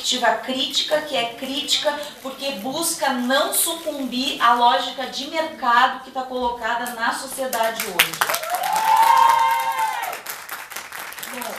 perspectiva crítica, que é crítica porque busca não sucumbir à lógica de mercado que está colocada na sociedade hoje. Bom,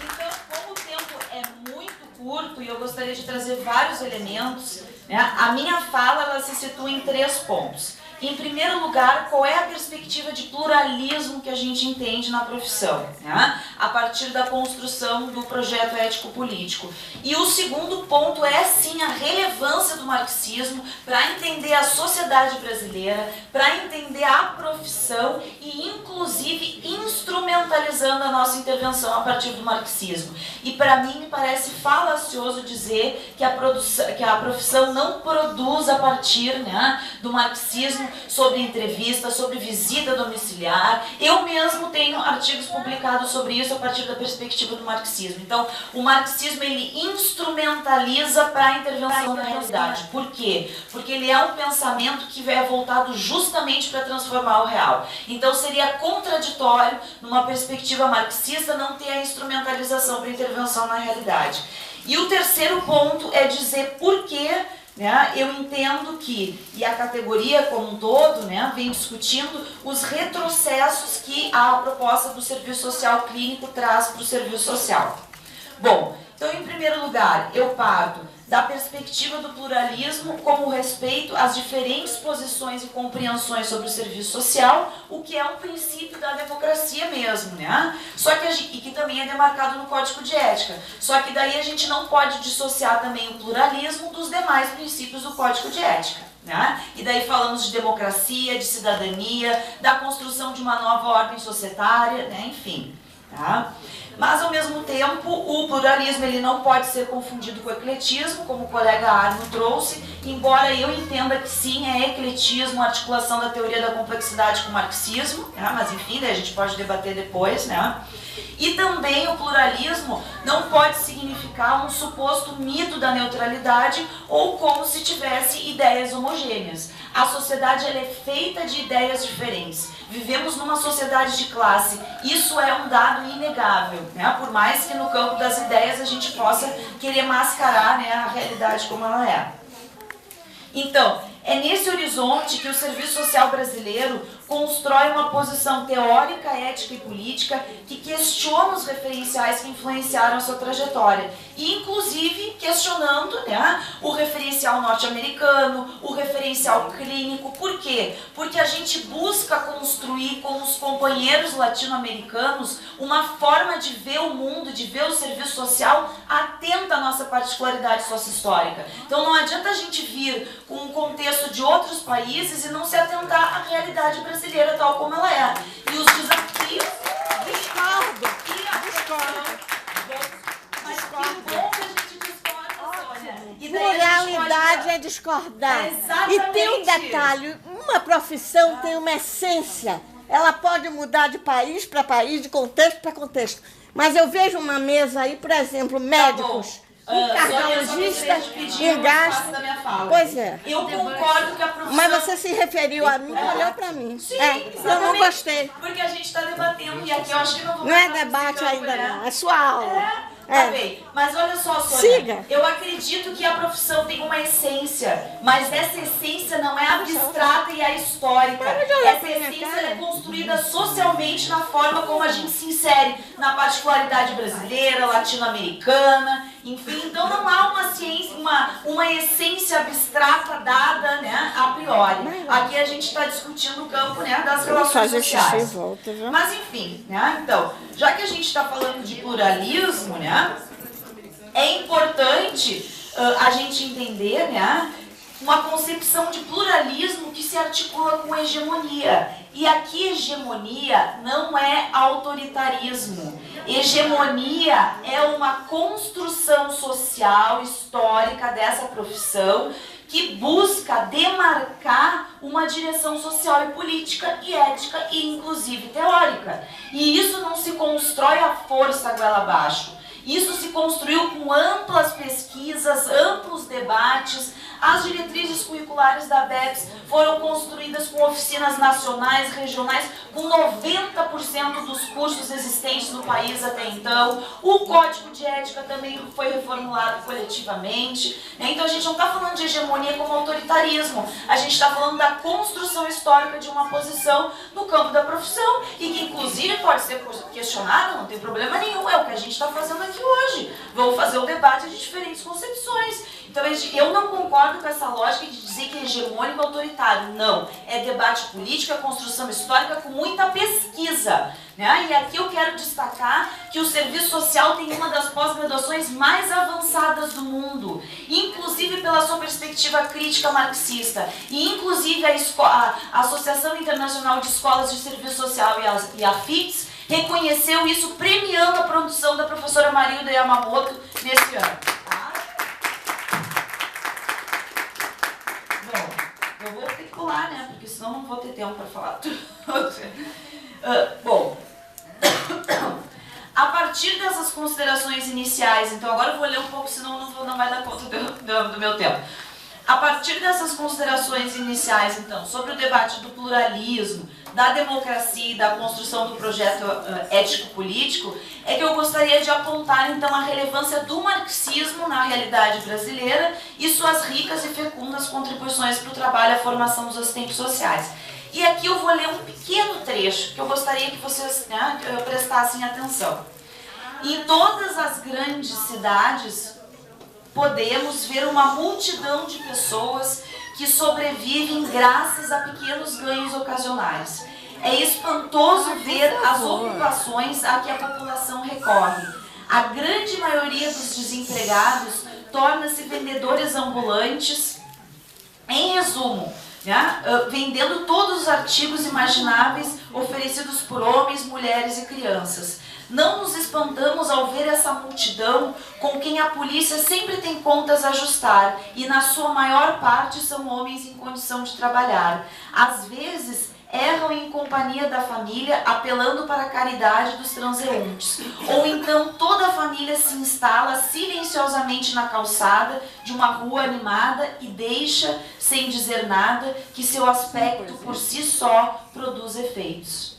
então, como o tempo é muito curto e eu gostaria de trazer vários elementos, né, a minha fala ela se situa em 3 pontos. Em primeiro lugar, qual é a perspectiva de pluralismo que a gente entende na profissão, né? A partir da construção do projeto ético-político. E o segundo ponto é, sim, a relevância do marxismo para entender a sociedade brasileira, para entender a profissão e, inclusive, instrumentalizando a nossa intervenção a partir do marxismo. E, para mim, me parece falacioso dizer que a profissão não produz a partir, né, do marxismo, sobre entrevista, sobre visita domiciliar. Eu mesmo tenho artigos publicados sobre isso a partir da perspectiva do marxismo. Então, o marxismo ele instrumentaliza para a intervenção na realidade. Por quê? Porque ele é um pensamento que é voltado justamente para transformar o real. Então, seria contraditório, numa perspectiva marxista, não ter a instrumentalização para a intervenção na realidade. E o terceiro ponto é dizer por que, né, eu entendo que, e a categoria como um todo, né, vem discutindo os retrocessos que a proposta do serviço social clínico traz para o serviço social. Bom, então, em primeiro lugar, eu parto da perspectiva do pluralismo como respeito às diferentes posições e compreensões sobre o serviço social, o que é um princípio da democracia mesmo, né? Só que e que também é demarcado no Código de Ética. Só que daí a gente não pode dissociar também o pluralismo dos demais princípios do Código de Ética, né? E daí falamos de democracia, de cidadania, da construção de uma nova ordem societária, né? Enfim, tá? Mas, ao mesmo tempo, o pluralismo ele não pode ser confundido com o ecletismo, como o colega Arno trouxe, embora eu entenda que sim, é ecletismo, a articulação da teoria da complexidade com o marxismo, né? Mas, enfim, daí a gente pode debater depois, né? E também o pluralismo não pode significar um suposto mito da neutralidade ou como se tivesse ideias homogêneas. A sociedade ela é feita de ideias diferentes. Vivemos numa sociedade de classe. Isso é um dado inegável, né? Por mais que no campo das ideias a gente possa querer mascarar, né, a realidade como ela é. Então, é nesse horizonte que o serviço social brasileiro constrói uma posição teórica, ética e política que questiona os referenciais que influenciaram a sua trajetória. E, inclusive, questionando, né, o referencial norte-americano, o referencial clínico. Por quê? Porque a gente busca construir com os companheiros latino-americanos uma forma de ver o mundo, de ver o serviço social atenta à nossa particularidade sociohistórica. Então, não adianta a gente vir com um contexto de outros países e não se atentar à realidade brasileira tal como ela é. E os desafios... Discordo. Mas que bom que a gente discorda, Sônia. E daí pluralidade é discordar. Exatamente. E tem um detalhe, uma profissão tem uma essência. Ela pode mudar de país para país, de contexto para contexto. Mas eu vejo uma mesa aí, por exemplo, médicos... cardiologista em gasto. Pois é. Eu concordo que a profissão... Mas você se referiu a mim, olhou para mim. Sim, eu não gostei. Porque a gente está debatendo e aqui eu acho que não vou... Não é debate ainda, não. É sua aula. Tá bem. Mas olha só, Sônia. Siga. Eu acredito que a profissão tem uma essência, mas essa essência não é abstrata e é histórica. Essa essência é construída socialmente na forma como a gente se insere na particularidade brasileira, latino-americana, enfim. Então não há uma ciência, uma essência abstrata dada, né, a priori. Aqui a gente está discutindo o campo, né, das relações sociais. Mas enfim, né, então, já que a gente está falando de pluralismo, né, é importante a gente entender, né, uma concepção de pluralismo que se articula com hegemonia. E aqui hegemonia não é autoritarismo. Hegemonia é uma construção social, histórica dessa profissão que busca demarcar uma direção social e política e ética e inclusive teórica. E isso não se constrói à força goela abaixo. Isso se construiu com amplas pesquisas, amplos debates, As diretrizes curriculares da ABEPS foram construídas com oficinas nacionais, regionais, com 90% dos cursos existentes no país até então. O Código de Ética também foi reformulado coletivamente. Então a gente não está falando de hegemonia como autoritarismo, a gente está falando da construção histórica de uma posição no campo da profissão e que inclusive pode ser questionada, não tem problema nenhum, é o que a gente está fazendo aqui hoje. Vamos fazer o debate de diferentes concepções. Então eu não concordo com essa lógica de dizer que é hegemônico e autoritário. Não, é debate político, é construção histórica com muita pesquisa. Né? E aqui eu quero destacar que o serviço social tem uma das pós-graduações mais avançadas do mundo, inclusive pela sua perspectiva crítica marxista. E inclusive a Associação Internacional de Escolas de Serviço Social e a FITS reconheceu isso, premiando a produção da professora Marilda Yamamoto nesse ano. Tá? Bom, eu vou ter que pular, né? Porque senão não vou ter tempo para falar tudo. Bom, a partir dessas considerações iniciais, então agora eu vou ler um pouco, senão não vai dar conta do meu tempo. A partir dessas considerações iniciais, então, sobre o debate do pluralismo, da democracia e da construção do projeto ético-político, é que eu gostaria de apontar, então, a relevância do marxismo na realidade brasileira e suas ricas e fecundas contribuições para o trabalho e a formação dos assistentes sociais. E aqui eu vou ler um pequeno trecho que eu gostaria que vocês prestassem atenção. Em todas as grandes cidades, podemos ver uma multidão de pessoas que sobrevivem graças a pequenos ganhos ocasionais. É espantoso ver as ocupações a que a população recorre. A grande maioria dos desempregados torna-se vendedores ambulantes. Em resumo, né, vendendo todos os artigos imagináveis oferecidos por homens, mulheres e crianças. Não nos espantamos ao ver essa multidão com quem a polícia sempre tem contas a ajustar e na sua maior parte são homens em condição de trabalhar. Às vezes erram em companhia da família, apelando para a caridade dos transeuntes. Ou então toda a família se instala silenciosamente na calçada de uma rua animada e deixa, sem dizer nada, que seu aspecto por si só produz efeitos.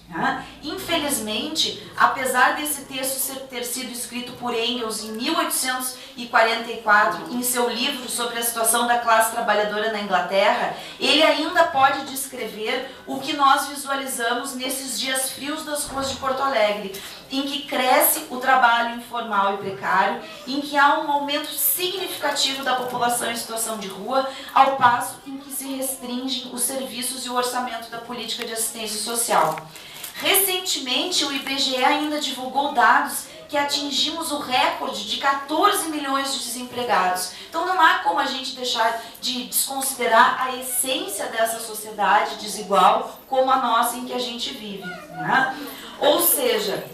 Infelizmente, apesar desse texto ter sido escrito por Engels em 1844, em seu livro sobre a situação da classe trabalhadora na Inglaterra, ele ainda pode descrever o que nós visualizamos nesses dias frios das ruas de Porto Alegre, em que cresce o trabalho informal e precário, em que há um aumento significativo da população em situação de rua, ao passo em que se restringem os serviços e o orçamento da política de assistência social. Recentemente, o IBGE ainda divulgou dados que atingimos o recorde de 14 milhões de desempregados. Então não há como a gente deixar de desconsiderar a essência dessa sociedade desigual como a nossa em que a gente vive. Né? Ou seja,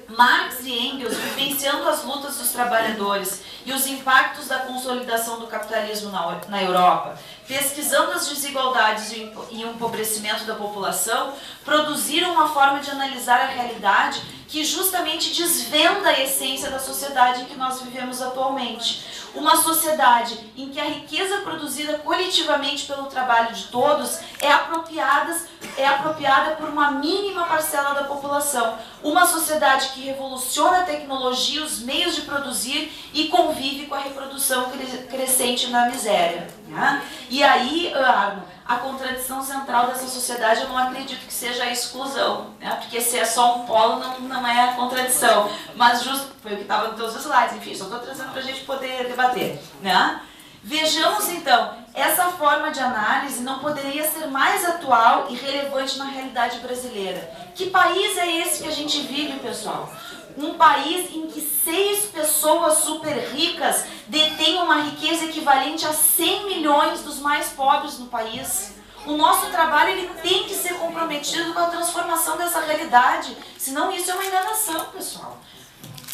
Marx e Engels, vivenciando as lutas dos trabalhadores e os impactos da consolidação do capitalismo na Europa, pesquisando as desigualdades e o empobrecimento da população, produziram uma forma de analisar a realidade que justamente desvenda a essência da sociedade em que nós vivemos atualmente. Uma sociedade em que a riqueza produzida coletivamente pelo trabalho de todos é apropriada por uma mínima parcela da população. Uma sociedade que revoluciona a tecnologia e os meios de produzir e convive com a reprodução crescente na miséria. Né? E aí, Arno, a contradição central dessa sociedade eu não acredito que seja a exclusão, né? Porque se é só um polo não é a contradição, mas justo, foi o que estava nos teus slides, enfim, só estou trazendo para a gente poder debater. Né? Vejamos então, essa forma de análise não poderia ser mais atual e relevante na realidade brasileira. Que país é esse que a gente vive, pessoal? Um país em que 6 pessoas super ricas detêm uma riqueza equivalente a 100 milhões dos mais pobres no país. O nosso trabalho ele tem que ser comprometido com a transformação dessa realidade, senão isso é uma enganação, pessoal.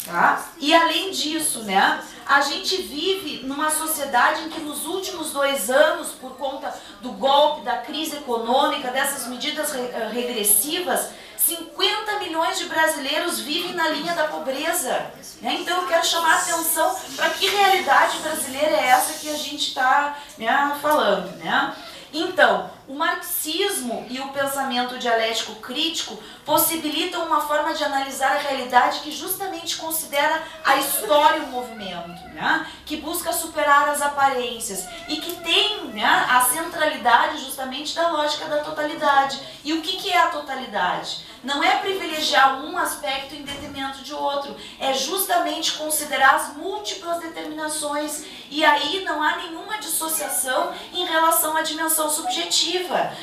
Tá? E além disso, né, a gente vive numa sociedade em que nos últimos 2 anos, por conta do golpe, da crise econômica, dessas medidas regressivas, 50 milhões de brasileiros vivem na linha da pobreza. Né? Então eu quero chamar a atenção para que realidade brasileira é essa que a gente está, né, falando. Né? Então, o marxismo e o pensamento dialético crítico possibilitam uma forma de analisar a realidade que justamente considera a história e o movimento, né? Que busca superar as aparências e que tem, né, a centralidade justamente da lógica da totalidade. E o que é a totalidade? Não é privilegiar um aspecto em detrimento de outro, é justamente considerar as múltiplas determinações, e aí não há nenhuma dissociação em relação à dimensão subjetiva.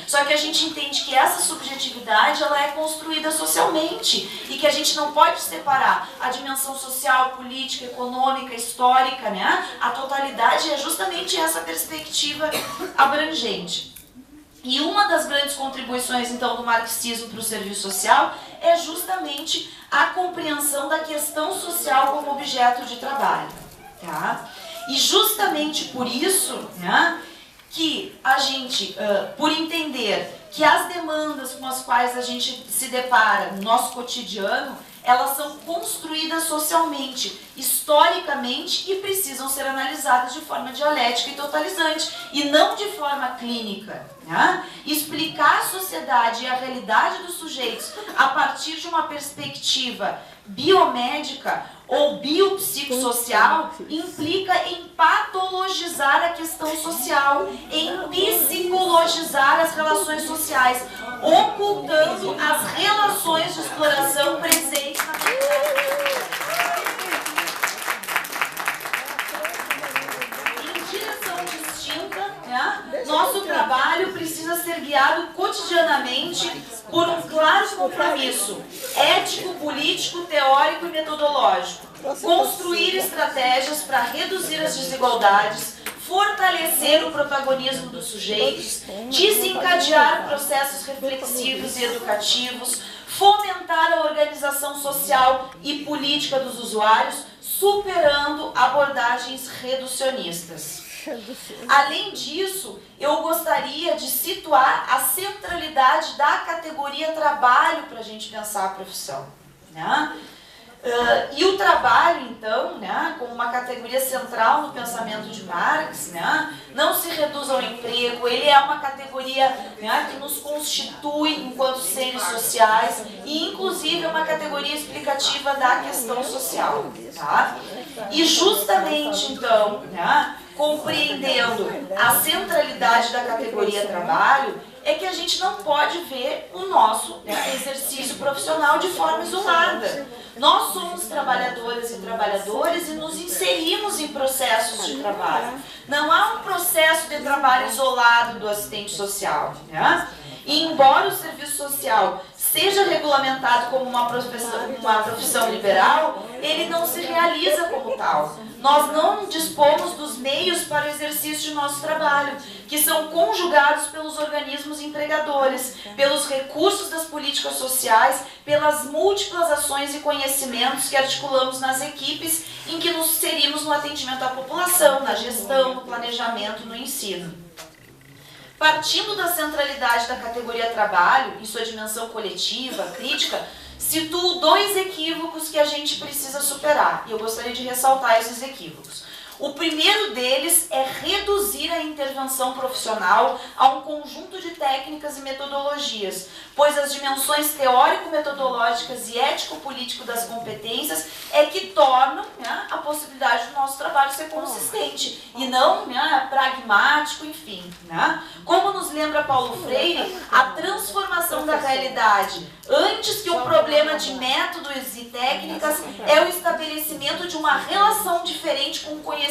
Só que a gente entende que essa subjetividade ela é construída socialmente e que a gente não pode separar a dimensão social, política, econômica, histórica, né? A totalidade é justamente essa perspectiva abrangente. E uma das grandes contribuições, então, do marxismo para o serviço social é justamente a compreensão da questão social como objeto de trabalho. Tá? E justamente por isso, né, que a gente, por entender que as demandas com as quais a gente se depara no nosso cotidiano, elas são construídas socialmente, historicamente, e precisam ser analisadas de forma dialética e totalizante, e não de forma clínica. Né? Explicar a sociedade e a realidade dos sujeitos a partir de uma perspectiva biomédica ou biopsicossocial implica em patologizar a questão social, em psicologizar as relações sociais, ocultando as relações de exploração presentes na sociedade. Em direção distinta, né, nosso trabalho precisa ser guiado cotidianamente por um claro compromisso ético, político, teórico e metodológico. Construir estratégias para reduzir as desigualdades, fortalecer o protagonismo dos sujeitos, desencadear processos reflexivos e educativos, fomentar a organização social e política dos usuários, superando abordagens reducionistas. Além disso, eu gostaria de situar a centralidade da categoria trabalho para a gente pensar a profissão. Né? E o trabalho, então, né, como uma categoria central no pensamento de Marx, né, não se reduz ao emprego, ele é uma categoria, né, que nos constitui enquanto seres sociais e, inclusive, é uma categoria explicativa da questão social. Tá? E justamente, então, né, compreendendo a centralidade da categoria trabalho, é que a gente não pode ver o nosso, né, exercício profissional de forma isolada. Nós somos trabalhadoras e trabalhadores e nos inserimos em processos de trabalho. Não há um processo de trabalho isolado do assistente social. Né? E embora o serviço social seja regulamentado como uma profissão liberal, ele não se realiza como tal. Nós não dispomos dos meios para o exercício de nosso trabalho, que são conjugados pelos organismos empregadores, pelos recursos das políticas sociais, pelas múltiplas ações e conhecimentos que articulamos nas equipes em que nos inserimos no atendimento à população, na gestão, no planejamento, no ensino. Partindo da centralidade da categoria trabalho e sua dimensão coletiva, crítica, situo dois equívocos que a gente precisa superar, e eu gostaria de ressaltar esses equívocos. O primeiro deles é reduzir a intervenção profissional a um conjunto de técnicas e metodologias, pois as dimensões teórico-metodológicas e ético-político das competências é que tornam, né, a possibilidade do nosso trabalho ser consistente e não, né, pragmático, enfim. Né? Como nos lembra Paulo Freire, a transformação da realidade, antes que um problema de métodos e técnicas, é o estabelecimento de uma relação diferente com o conhecimento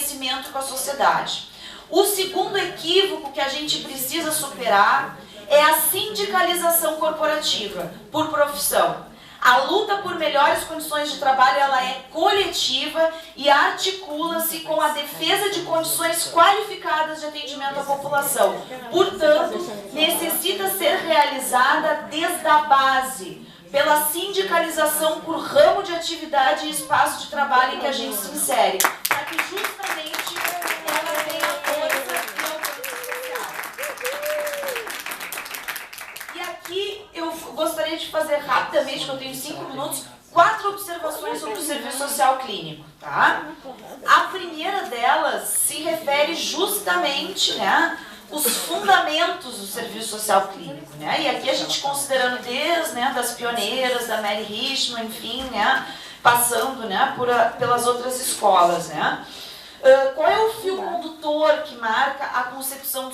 com a sociedade. O segundo equívoco que a gente precisa superar é a sindicalização corporativa por profissão. A luta por melhores condições de trabalho ela é coletiva e articula-se com a defesa de condições qualificadas de atendimento à população. Portanto, necessita ser realizada desde a base, pela sindicalização por ramo de atividade e espaço de trabalho em que a gente se insere, para que justamente ela tenha força e oportunidade. E aqui eu gostaria de fazer rapidamente, que eu tenho 5 minutos, 4 observações sobre o serviço social clínico, tá? A primeira delas se refere justamente, né, os fundamentos do serviço social clínico, né? E aqui a gente considerando desde, né, das pioneiras, da Mary Richmond, enfim, né, passando, né, pelas outras escolas, né? Qual é o fio condutor que marca a concepção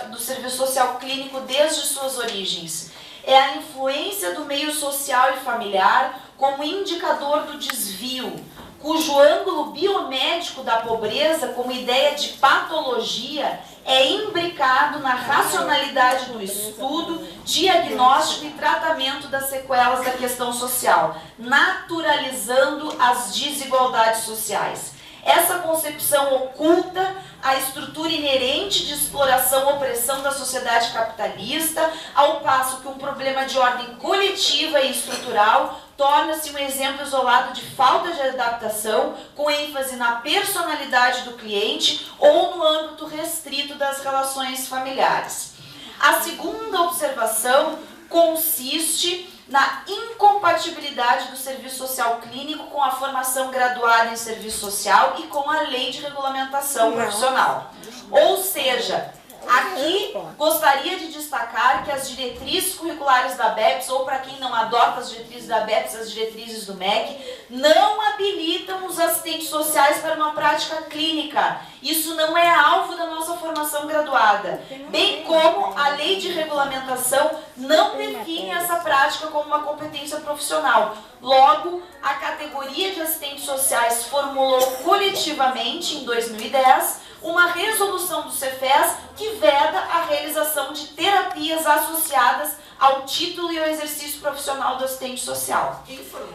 do serviço social clínico desde suas origens? É a influência do meio social e familiar como indicador do desvio, cujo ângulo biomédico da pobreza, como ideia de patologia, é imbricado na racionalidade do estudo, diagnóstico e tratamento das sequelas da questão social, naturalizando as desigualdades sociais. Essa concepção oculta a estrutura inerente de exploração e opressão da sociedade capitalista, ao passo que um problema de ordem coletiva e estrutural torna-se um exemplo isolado de falta de adaptação, com ênfase na personalidade do cliente ou no âmbito restrito das relações familiares. A segunda observação consiste na incompatibilidade do serviço social clínico com a formação graduada em serviço social e com a lei de regulamentação profissional. Ou seja, aqui gostaria de destacar que as diretrizes curriculares da BEPS, ou para quem não adota as diretrizes da BEPS, as diretrizes do MEC, não habilitam os assistentes sociais para uma prática clínica. Isso não é alvo da nossa formação graduada. Bem como a lei de regulamentação não define essa prática como uma competência profissional. Logo, a categoria de assistentes sociais formulou coletivamente, em 2010, uma resolução do Cefes que veda a realização de terapias associadas ao título e ao exercício profissional do assistente social.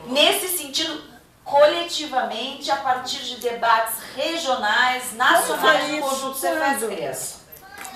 Nesse sentido, coletivamente, a partir de debates regionais, nacionais do conjunto Cefes-CREAS.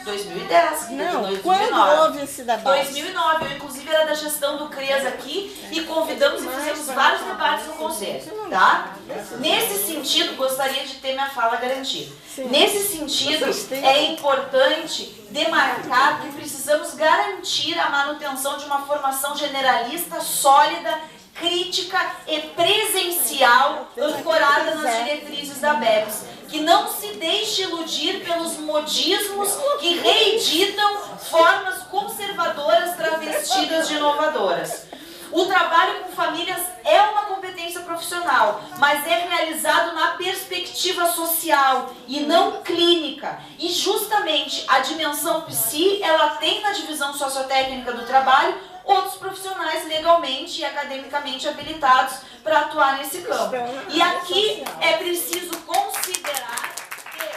2010, não, 2009. Quando houve esse debate? 2009, eu inclusive era da gestão do CREAS aqui e convidamos e fizemos vários debates no Conselho, tá? Nesse sentido, gostaria de ter minha fala garantida. Nesse sentido, é importante demarcar que precisamos garantir a manutenção de uma formação generalista, sólida, crítica e presencial, ancorada nas diretrizes da BEPS, que não se deixe iludir pelos modismos que reeditam formas conservadoras travestidas de inovadoras. O trabalho com famílias é uma competência profissional, mas é realizado na perspectiva social e não clínica. E justamente a dimensão psi, ela tem na divisão sociotécnica do trabalho outros profissionais legalmente e academicamente habilitados para atuar nesse campo. E aqui é preciso considerar que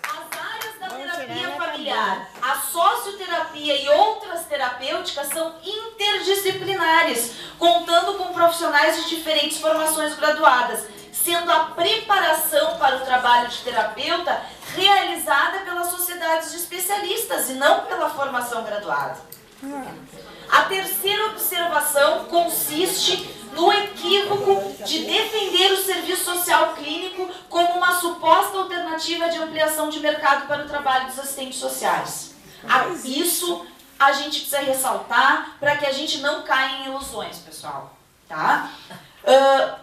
as áreas da terapia familiar, a socioterapia e outras terapêuticas são interdisciplinares, contando com profissionais de diferentes formações graduadas, sendo a preparação para o trabalho de terapeuta realizada pelas sociedades de especialistas e não pela formação graduada. A terceira observação consiste no equívoco de defender o serviço social clínico como uma suposta alternativa de ampliação de mercado para o trabalho dos assistentes sociais. Isso a gente precisa ressaltar para que a gente não caia em ilusões, pessoal. Tá?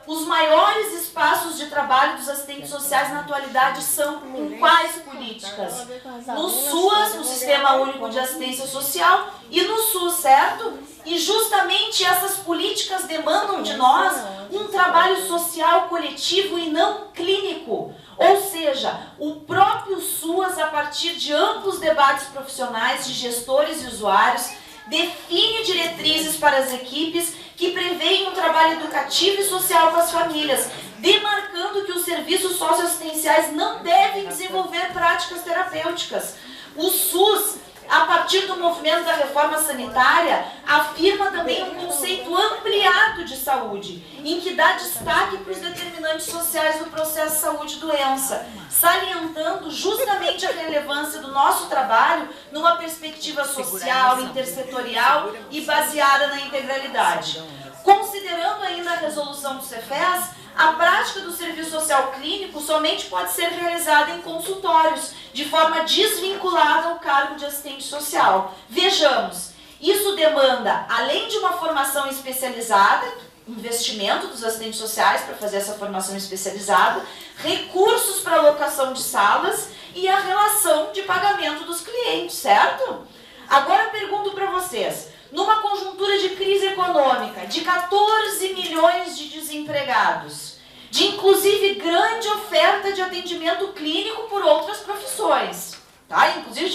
Os maiores espaços de trabalho dos assistentes sociais na atualidade são com quais políticas? No SUAS, no Sistema Único de Assistência Social, e no SUS, certo? E justamente essas políticas demandam de nós um trabalho social coletivo e não clínico. Ou seja, o próprio SUAS, a partir de amplos debates profissionais de gestores e usuários, define diretrizes para as equipes que prevêem um trabalho educativo e social com as famílias, demarcando que os serviços socioassistenciais não devem desenvolver práticas terapêuticas. O SUS, a partir do movimento da reforma sanitária, afirma também um conceito ampliado de saúde, em que dá destaque para os determinantes sociais do processo saúde-doença, salientando justamente a relevância do nosso trabalho numa perspectiva social, intersetorial e baseada na integralidade. Considerando ainda a resolução do Cefes, a prática do serviço social clínico somente pode ser realizada em consultórios, de forma desvinculada ao cargo de assistente social. Vejamos, Isso demanda, além de uma formação especializada, investimento dos assistentes sociais para fazer essa formação especializada, recursos para alocação de salas e a relação de pagamento dos clientes, certo? Agora pergunto para vocês, numa conjuntura de crise econômica, de 14 milhões de desempregados, de inclusive grande oferta de atendimento clínico por outras profissões, tá? Inclusive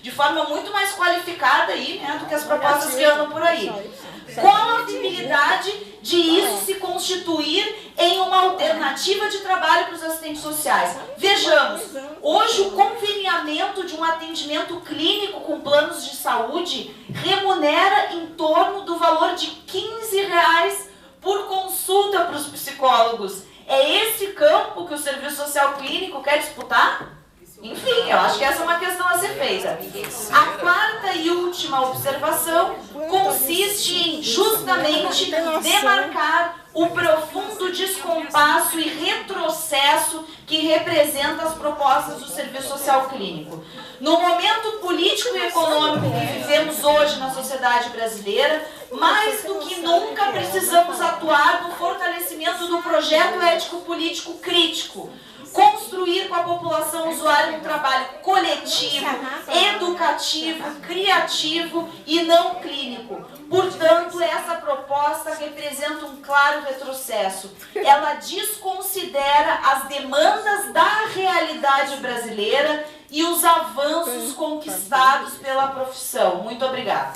de forma muito mais qualificada aí, né, do que as propostas que andam por aí. Qual a viabilidade de isso se constituir em uma alternativa de trabalho para os assistentes sociais? Vejamos, hoje o conveniamento de um atendimento clínico com planos de saúde remunera em torno do valor de R$15 por consulta para os psicólogos. É esse campo que o serviço social clínico quer disputar? Enfim, eu acho que essa é uma questão a ser feita. A quarta e última observação consiste em justamente demarcar o profundo descompasso e retrocesso que representa as propostas do serviço social clínico. No momento político e econômico que vivemos hoje na sociedade brasileira, mais do que nunca precisamos atuar no fortalecimento do projeto ético-político crítico, construir com a população usuária um trabalho coletivo, educativo, criativo e não clínico. Portanto, essa proposta representa um claro retrocesso. Ela desconsidera as demandas da realidade brasileira e os avanços conquistados pela profissão. Muito obrigada.